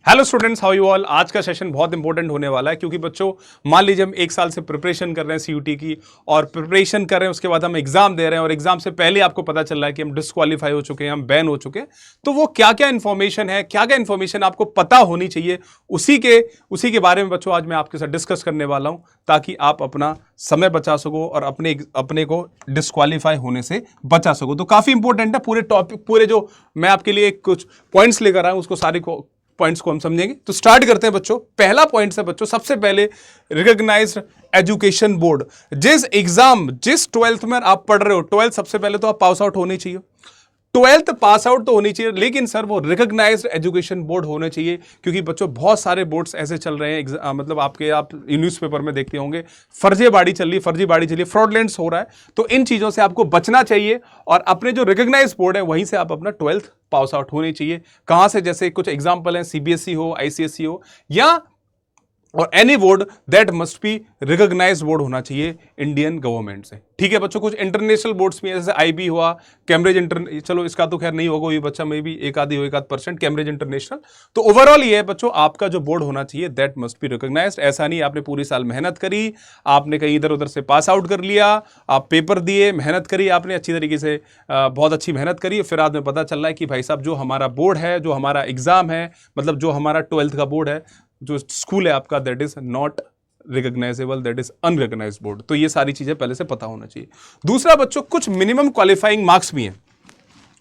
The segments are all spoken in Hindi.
Hello students, how you all. आज का सेशन बहुत इंपॉर्टेंट होने वाला है क्योंकि बच्चों मान लीजिए हम एक साल से प्रिपरेशन कर रहे हैं सीयूटी की और प्रिपरेशन कर रहे हैं, उसके बाद हम एग्जाम दे रहे हैं और एग्जाम से पहले आपको पता चल रहा है कि हम डिस्क्वालीफाई हो चुके हैं, हम बैन हो चुके हैं। तो वो क्या क्या इन्फॉर्मेशन है, क्या क्या इन्फॉर्मेशन आपको पता होनी चाहिए, उसी के बारे में बच्चों आज मैं आपके साथ डिस्कस करने वाला हूं ताकि आप अपना समय बचा सको और अपने को डिस्क्वालीफाई होने से बचा सको। तो काफी इंपॉर्टेंट है पूरे टॉपिक, पूरे जो मैं आपके लिए कुछ पॉइंट्स लेकर आया हूं उसको सारे को पॉइंट्स को हम समझेंगे। तो स्टार्ट करते हैं बच्चों। पहला पॉइंट है बच्चों, सबसे पहले रिकॉग्नाइज्ड एजुकेशन बोर्ड। जिस 12th में आप पढ़ रहे हो, 12th सबसे पहले तो आप पास आउट होने चाहिए, 12th पास आउट तो होनी चाहिए, लेकिन सर वो रिकॉग्नाइज्ड एजुकेशन बोर्ड होने चाहिए क्योंकि बच्चों बहुत सारे बोर्ड्स ऐसे चल रहे हैं, मतलब आप न्यूज़पेपर में देखते होंगे फर्जीबाड़ी चल रही है, फ्रॉडलेंट्स हो रहा है। तो इन चीज़ों से आपको बचना चाहिए और अपने जो रिकॉग्नाइज्ड बोर्ड है वहीं से आप अपना 12th पास आउट होनी चाहिए। कहां से? जैसे कुछ एग्जाम्पल हैं, सीबीएसई हो, आईसीएसई हो, या और any board that must be recognised board होना चाहिए इंडियन गवर्नमेंट से। ठीक है बच्चों, कुछ इंटरनेशनल बोर्ड्स भी जैसे आईबी हुआ, कैम्ब्रिज चलो इसका तो खैर नहीं होगा, ये बच्चा में भी एक आध परसेंट कैम्ब्रिज इंटरनेशनल। तो ओवरऑल ये है बच्चों, आपका जो बोर्ड होना चाहिए दैट मस्ट बी रिकॉग्नाइज्ड। ऐसा नहीं आपने पूरी साल मेहनत करी, आपने कहीं इधर उधर से पास आउट कर लिया, आप पेपर दिए, मेहनत करी आपने अच्छी तरीके से, बहुत अच्छी मेहनत करी, फिर बाद में पता चल रहा है कि भाई साहब जो हमारा बोर्ड है, जो हमारा एग्जाम है, मतलब जो हमारा 12th का बोर्ड है, जो स्कूल है आपका, that is not recognisable, that is unrecognised board. तो ये सारी चीजें पहले से पता होना चाहिए। दूसरा बच्चों, कुछ मिनिमम क्वालिफाइंग मार्क्स भी हैं,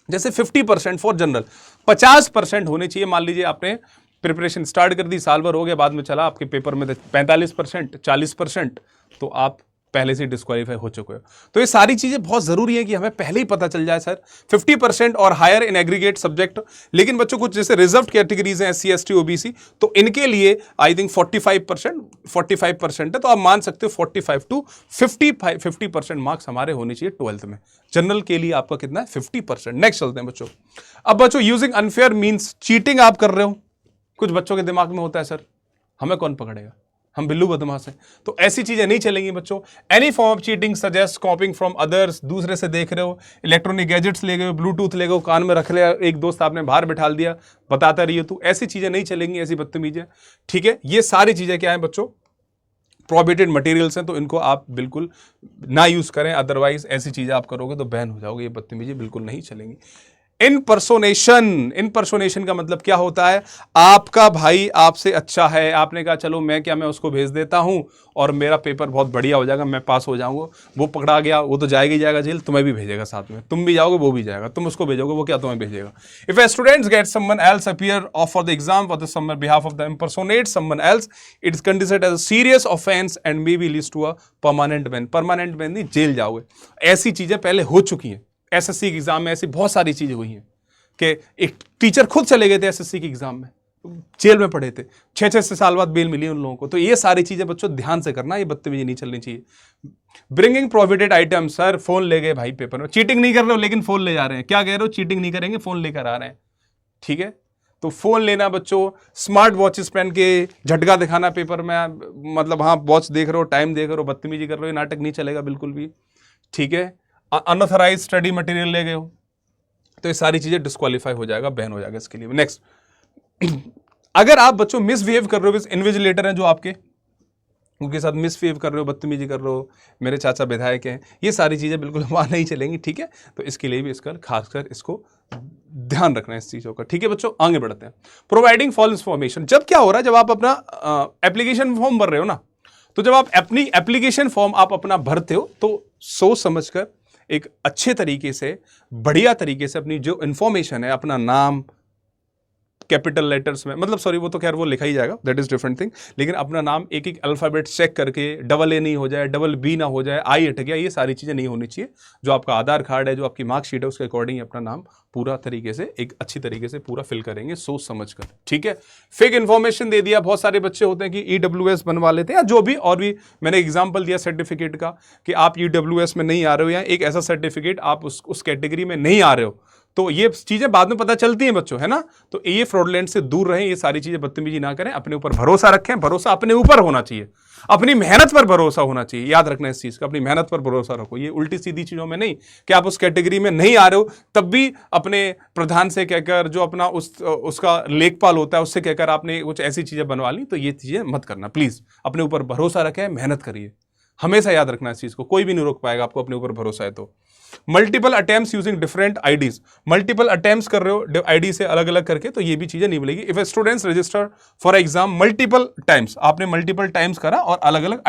जैसे 50% फॉर जनरल, 50% होने चाहिए। मान लीजिए आपने प्रिपरेशन स्टार्ट कर दी, साल भर हो गया, बाद में चला आपके पेपर में 45%, 40%, तो आप पहले से डिस्क्वालीफाई हो चुके हो। तो ये सारी चीजें बहुत जरूरी है कि हमें पहले ही पता चल जाए सर। 50% और हायर इन एग्रीगेट सब्जेक्ट। लेकिन बच्चों कुछ जैसे रिजर्व कैटेगरीज हैं, SC ST OBC, तो इनके लिए आई थिंक 45% है, तो आप मान सकते हो 45 to 50% मार्क्स हमारे होने चाहिए 12th में। जनरल के लिए आपका कितना है? 50%। नेक्स्ट चलते हैं बच्चों। अब बच्चों, यूजिंग अनफेयर मीन्स चीटिंग आप कर रहे हो। कुछ बच्चों के दिमाग में होता है सर हमें कौन पकड़ेगा, हम बिल्लू बदमाश हैं, तो ऐसी चीजें नहीं चलेंगी बच्चों। Any form of cheating suggest कॉपिंग from others, दूसरे से देख रहे हो, इलेक्ट्रॉनिक गैजेट्स ले गए, ब्लूटूथ ले गए, कान में रख लिया, एक दोस्त आपने बाहर बिठा दिया, बताता रहिए, तो ऐसी चीजें नहीं चलेंगी, ऐसी बदतमीजियां। ठीक है, ये सारी चीजें क्या है बच्चों? प्रोहिबिटेड मटेरियल्स हैं, तो इनको आप बिल्कुल ना यूज करें, अदरवाइज ऐसी चीजें आप करोगे तो बैन हो जाओगे। ये बदतमीजी बिल्कुल नहीं चलेंगी। इनपर्सोनेशन का मतलब क्या होता है? आपका भाई आपसे अच्छा है, आपने कहा चलो मैं उसको भेज देता हूं और मेरा पेपर बहुत बढ़िया हो जाएगा, मैं पास हो जाऊंगा। वो पकड़ा गया, वो तो जाएगा ही जाएगा जेल, तुम्हें भी भेजेगा साथ में, तुम भी जाओगे वो भी जाएगा, तुम उसको भेजोगे वो क्या तुम्हें भेजेगा। If a student get someone else appear for the exam for the someone behalf of the impersonate someone else, it is considered as a serious offense and may be leads to a permanent ban। Permanent ban नहीं, जेल जाओगे। ऐसी चीजें पहले हो चुकी हैं, SSC के एग्जाम में ऐसी बहुत सारी चीजें हुई हैं कि एक टीचर खुद चले गए थे SSC के एग्जाम में, जेल में पढ़े थे, 6 साल बाद बेल मिली उन लोगों को। तो ये सारी चीजें बच्चों ध्यान से करना, ये बदतमीजी नहीं चलनी चाहिए। Bringing prohibited item, sir phone ले गए भाई पेपर में, चीटिंग नहीं कर रहे हो लेकिन फोन ले जा रहे हैं, क्या कह रहे हो? चीटिंग नहीं करेंगे, फोन लेकर आ रहे हैं। ठीक है, तो फोन लेना बच्चों, स्मार्ट वॉचेस पहन के झटका दिखाना पेपर में, मतलब हाँ वॉच देख रहे हो, टाइम देख रहे हो, बदतमीजी कर रहे हो, नाटक नहीं चलेगा बिल्कुल भी। ठीक है, अनऑथराइज स्टडी मटेरियल ले गए हो, तो ये सारी चीजें डिस्क्वालीफाई हो जाएगा, बैन हो जाएगा इसके लिए। नेक्स्ट, अगर आप बच्चों मिसबिहेव कर रहे हो, इन्विजिलेटर हैं जो आपके, उनके साथ मिसबिहेव कर रहे हो, बदतमीजी कर रहे हो, मेरे चाचा विधायक हैं, ये सारी चीजें बिल्कुल वहां नहीं चलेंगी। ठीक है, तो इसके लिए भी इसका खासकर इसको ध्यान रखना है इस चीजों का। ठीक है बच्चों, आगे बढ़ते हैं। प्रोवाइडिंग फॉल्स इन्फॉर्मेशन, जब क्या हो रहा है, जब आप अपना एप्लीकेशन फॉर्म भर रहे हो ना, तो जब आप अपनी एप्लीकेशन फॉर्म आप अपना भरते हो तो सोच समझकर एक अच्छे तरीके से, बढ़िया तरीके से अपनी जो इंफॉर्मेशन है, अपना नाम कैपिटल लेटर्स में, मतलब सॉरी वो तो खैर वो लिखा ही जाएगा, दैट इज डिफरेंट थिंग, लेकिन अपना नाम एक एक अल्फाबेट चेक करके, डबल ए नहीं हो जाए, डबल बी ना हो जाए, आई हट गया, ये सारी चीजें नहीं होनी चाहिए। जो आपका आधार कार्ड है, जो आपकी मार्कशीट है, उसके अकॉर्डिंग अपना नाम पूरा तरीके से, एक अच्छी तरीके से पूरा फिल करेंगे सोच समझ कर। ठीक है, फेक इन्फॉर्मेशन दे दिया, बहुत सारे बच्चे होते हैं कि EWS बनवा लेते हैं या जो भी, और भी मैंने एग्जाम्पल दिया सर्टिफिकेट का कि आप EWS में नहीं आ रहे हो या एक ऐसा सर्टिफिकेट आप उस कैटेगरी में नहीं आ रहे हो, तो ये चीजें बाद में पता चलती हैं बच्चों, है ना। तो ये फ्रॉडलेंट से दूर रहें, ये सारी चीजें बदतमीजी ना करें, अपने ऊपर भरोसा रखें। भरोसा अपने ऊपर होना चाहिए, अपनी मेहनत पर भरोसा होना चाहिए। याद रखना इस चीज का, अपनी मेहनत पर भरोसा रखो। ये उल्टी सीधी चीजों में नहीं कि आप उस कैटेगरी में नहीं आ रहे हो तब भी अपने प्रधान से कहकर, जो अपना उसका लेखपाल होता है उससे कहकर आपने कुछ ऐसी चीजें बनवा ली, तो ये चीजें मत करना प्लीज। अपने ऊपर भरोसा रखें, मेहनत करिए, हमेशा याद रखना इस चीज को, कोई भी नहीं रोक पाएगा आपको, अपने ऊपर भरोसा है तो। Multiple attempts using different IDs, multiple attempts कर रहे हो आईडी से अलग अलग करके, तो ये भी चीजें नहीं मिलेगी। If students register for exam multiple times, आपने मल्टीपल टाइम्स करा और अलग अलग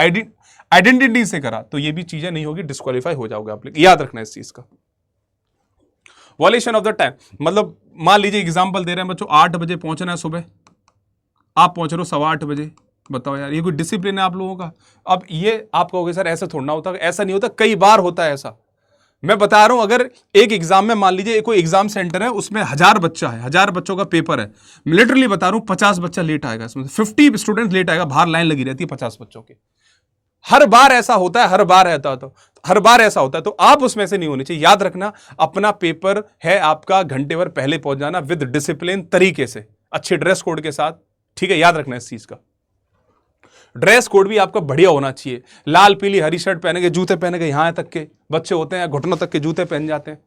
आइडेंटिटी से करा, तो ये भी चीजें नहीं होगी, डिस्क्वालीफाई हो जाओगे आप लोग, याद रखना इस चीज का। वॉल्यूशन ऑफ द टाइम, मतलब मान लीजिए एग्जाम्पल दे रहे हैं बच्चों, 8 बजे पहुंचना है सुबह, आप पहुंच रहे हो 8:15 बजे। बताओ यार, ये कोई डिसिप्लिन है आप लोगों का? अब ये आप कहोगे सर ऐसा थोड़ा होता, ऐसा नहीं होता, कई बार होता है ऐसा। मैं बता रहा हूं, अगर एक एग्जाम में मान लीजिए कोई एग्जाम सेंटर है, उसमें 1000 बच्चा है, 1000 बच्चों का पेपर है, मैं लिटरली बता रहा हूं 50 बच्चा लेट आएगा, इसमें 50 स्टूडेंट लेट आएगा, बाहर लाइन लगी रहती है 50 बच्चों की। हर बार ऐसा होता है, हर बार ऐसा होता है, तो आप उसमें से नहीं होने चाहिए। याद रखना, अपना पेपर है आपका, घंटे भर पहले पहुंच जाना विद डिसिप्लिन तरीके से, अच्छे ड्रेस कोड के साथ, ठीक है। याद रखना इस चीज का, ड्रेस कोड भी आपका बढ़िया होना चाहिए, लाल पीली हरी शर्ट पहने के, जूते पहने के, यहां तक के बच्चे होते हैं घुटनों तक के जूते पहन जाते हैं।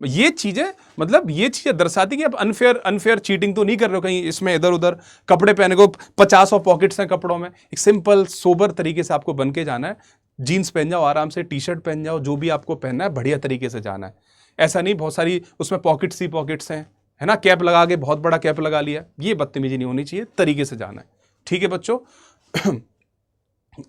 ये चीजें, मतलब ये चीजें दर्शाती कि आप अनफेयर चीटिंग तो नहीं कर रहे हो कहीं, इसमें इधर उधर कपड़े पहने को 50 पॉकेट्स हैं कपड़ों में। एक सिंपल सोबर तरीके से आपको बन के जाना है, जीन्स पहन जाओ आराम से, टी शर्ट पहन जाओ, जो भी आपको पहनना है बढ़िया तरीके से जाना है। ऐसा नहीं बहुत सारी उसमें पॉकेट्स ही पॉकेट्स हैं, है ना, कैप लगा के बहुत बड़ा कैप लगा लिया, ये बदतमीजी नहीं होनी चाहिए, तरीके से जाना है, ठीक है बच्चों।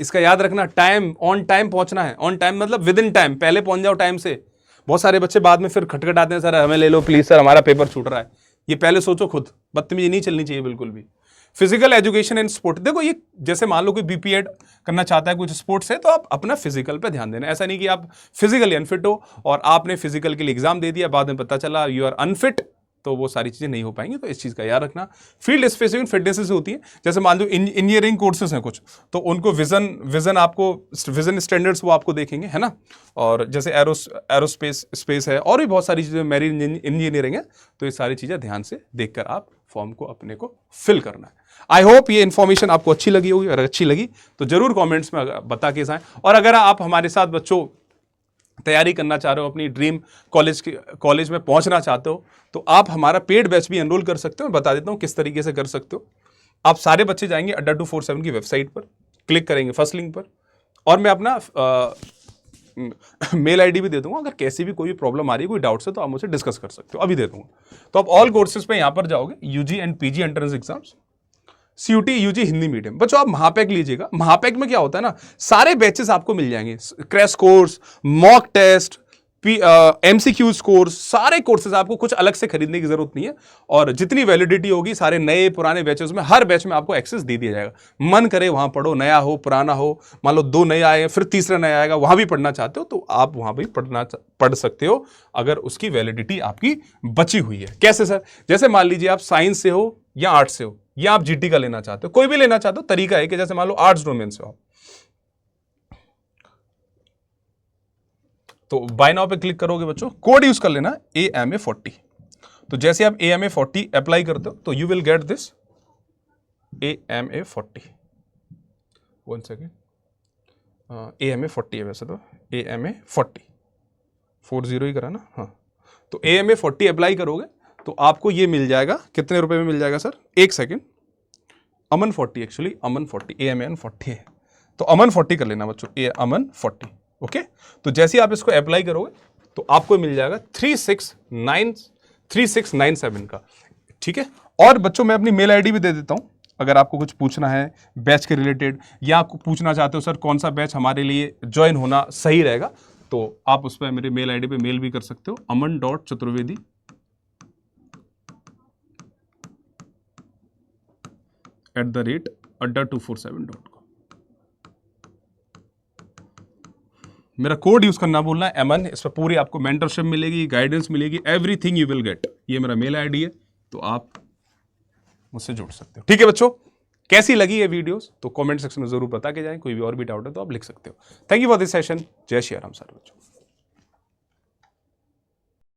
इसका याद रखना, टाइम, ऑन टाइम पहुंचना है। ऑन टाइम मतलब विद इन टाइम, पहले पहुंच जाओ टाइम से। बहुत सारे बच्चे बाद में फिर खटखटाते हैं, सर हमें ले लो प्लीज सर, हमारा पेपर छूट रहा है। ये पहले सोचो खुद, बदतमीजी नहीं चलनी चाहिए बिल्कुल भी। फिजिकल एजुकेशन एंड स्पोर्ट, देखो ये जैसे मान लो कोई बीपीएड करना चाहता है, कुछ स्पोर्ट्स है, तो आप अपना फिजिकल पे ध्यान देना। ऐसा नहीं कि आप फिजिकली अनफिट हो और आपने फिजिकल के लिए एग्जाम दे दिया, बाद में पता चला यू आर अनफिट, तो वो सारी चीजें नहीं हो पाएंगी। तो इस चीज का याद रखना। फील्ड स्पेसिफिक फिटनेसेस होती है, जैसे मान लो इंजीनियरिंग कोर्सेज हैं कुछ, तो उनको विजन आपको विजन स्टैंडर्ड्स वो आपको देखेंगे, है ना। और जैसे एरोस्पेस है, और भी बहुत सारी चीजें, मैरीन इंजीनियरिंग है, तो ये सारी चीजें ध्यान से देखकर आप फॉर्म को अपने को फिल करना है। आई होप ये इन्फॉर्मेशन आपको अच्छी लगी होगी, अगर अच्छी लगी तो जरूर कॉमेंट्स में बता के जाएं। और अगर आप हमारे साथ बच्चों तैयारी करना चाह रहे हो, अपनी ड्रीम कॉलेज में पहुंचना चाहते हो, तो आप हमारा पेड बैच भी एनरोल कर सकते हो। मैं बता देता हूं किस तरीके से कर सकते हो। आप सारे बच्चे जाएंगे अड्डा 247 की वेबसाइट पर, क्लिक करेंगे फर्स्ट लिंक पर, और मैं अपना मेल आईडी भी दे दूंगा। अगर कैसी भी कोई प्रॉब्लम आ रही है, कोई डाउट्स है, तो आप मुझसे डिस्कस कर सकते हो, अभी दे दूंगा। तो आप ऑल कोर्सेज पे यहां पर जाओगे, UG and PG entrance exams, CUET UG Hindi medium. बच्चों आप महापैक लीजिएगा। महापैक में क्या होता है ना, सारे बैचेस आपको मिल जाएंगे, crash course, mock test, MCQs course, सारे कोर्सेज आपको कुछ अलग से खरीदने की जरूरत नहीं है। और जितनी वैलिडिटी होगी सारे नए पुराने बैचेस में, हर बैच में आपको एक्सेस दे दिया जाएगा। मन करे वहां पढ़ो, नया हो पुराना हो, मान लो 2 नए आए फिर तीसरा नया आएगा, वहां भी पढ़ना चाहते हो तो आप वहां भी पढ़ सकते हो, अगर उसकी वैलिडिटी आपकी बची हुई है। कैसे सर? जैसे मान लीजिए आप साइंस से हो या आर्ट्स से हो, या आप जीटी का लेना चाहते हो, कोई भी लेना चाहते हो, तरीका है कि जैसे मान लो आर्ट्स डोमेन से हो, तो बाय नाउ पे क्लिक करोगे बच्चों, कोड यूज कर लेना AMA40। तो जैसे आप AMA40 अप्लाई करते हो तो you will get this AMA40। 1 second, AMA40 है वैसे तो, AMA40 40 ही करा ना, हाँ। तो AMA40 अप्लाई करोगे तो आपको ये मिल जाएगा, कितने रुपए में मिल जाएगा सर? 1 सेकेंड, अमन 40, एक्चुअली अमन 40, AMN40 है, तो अमन 40 कर लेना बच्चों, अमन 40। ओके, तो जैसे आप इसको अप्लाई करोगे तो आपको मिल जाएगा 3697 का, ठीक है। और बच्चों मैं अपनी मेल आईडी भी दे देता हूं, अगर आपको कुछ पूछना है बैच के रिलेटेड, या आपको पूछना चाहते हो सर कौन सा बैच हमारे लिए ज्वाइन होना सही रहेगा, तो आप उस पर मेरे मेल आईडी पे मेल भी कर सकते हो, aman.chaturvedi@adda247.com। मेरा कोड यूज करना बोलना है एमन, इस पर पूरी आपको मेंटरशिप मिलेगी, गाइडेंस मिलेगी, एवरीथिंग यू विल गेट। ये मेरा मेल आईडी है, तो आप मुझसे जुड़ सकते हो, ठीक है बच्चों। कैसी लगी ये वीडियोस तो कमेंट सेक्शन में जरूर बता के जाएं, कोई भी और भी डाउट है तो आप लिख सकते हो। Thank you for this session. जय श्री राम सर बच्चों।